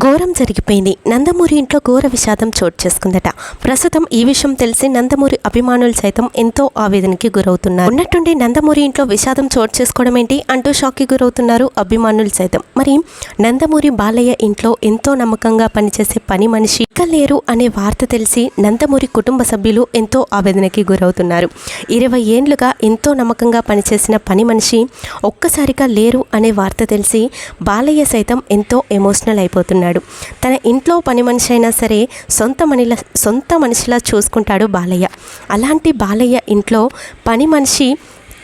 ఘోరం జరిగిపోయింది. నందమూరి ఇంట్లో ఘోర విషాదం చోటు చేసుకుందట. ప్రస్తుతం ఈ విషయం తెలిసి నందమూరి అభిమానులు సైతం ఎంతో ఆవేదనకి గురవుతున్నారు. ఉన్నట్టుండి నందమూరి ఇంట్లో విషాదం చోటు చేసుకోవడం ఏంటి అంటూ షాక్కి గురవుతున్నారు అభిమానులు సైతం. మరి నందమూరి బాలయ్య ఇంట్లో ఎంతో నమ్మకంగా పనిచేసే పని మనిషి ఇక లేరు అనే వార్త తెలిసి నందమూరి కుటుంబ సభ్యులు ఎంతో ఆవేదనకి గురవుతున్నారు. 20 ఏండ్లుగా ఎంతో నమ్మకంగా పనిచేసిన పని మనిషి ఒక్కసారిగా లేరు అనే వార్త తెలిసి బాలయ్య సైతం ఎంతో ఎమోషనల్ అయిపోతున్నారు. తన ఇంట్లో పని మనిషి అయినా సరే సొంత మనిషిలా చూసుకుంటాడు బాలయ్య. అలాంటి బాలయ్య ఇంట్లో పని మనిషి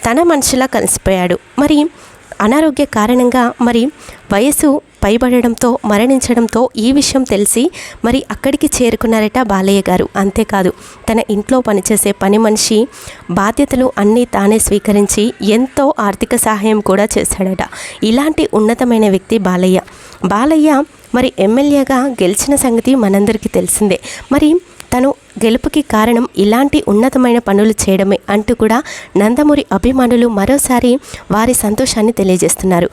తన మనిషిలా కలిసిపోయాడు. మరి అనారోగ్య కారణంగా వయసు పైబడడంతో మరణించడంతో ఈ విషయం తెలిసి అక్కడికి చేరుకున్నారట బాలయ్య గారు. అంతేకాదు తన ఇంట్లో పనిచేసే పని మనిషి బాధ్యతలు అన్నీ తానే స్వీకరించి ఎంతో ఆర్థిక సహాయం కూడా చేశాడట. ఇలాంటి ఉన్నతమైన వ్యక్తి బాలయ్య ఎమ్మెల్యేగా గెలిచిన సంగతి మనందరికీ తెలిసిందే. తను గెలుపుకి కారణం ఇలాంటి ఉన్నతమైన పనులు చేయడమే అంటూ కూడా నందమూరి అభిమానులు మరోసారి వారి సంతోషాన్ని తెలియజేస్తున్నారు.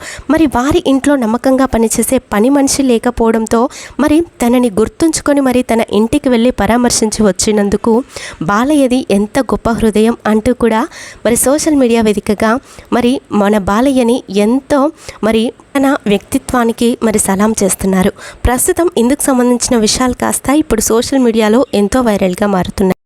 వారి ఇంట్లో నమ్మకంగా పనిచేసే పని మనిషి లేకపోవడంతో తనని గుర్తుంచుకొని తన ఇంటికి వెళ్ళి పరామర్శించి వచ్చినందుకు బాలయ్యది ఎంత గొప్ప హృదయం అంటూ కూడా సోషల్ మీడియా వేదికగా మన బాలయ్యని ఎంతో తన వ్యక్తిత్వానికి సలాం చేస్తున్నారు. ప్రస్తుతం ఇందుకు సంబంధించిన విషయాలు కాస్త ఇప్పుడు సోషల్ మీడియాలో ఎంతో వైరల్గా మారుతున్నాయి.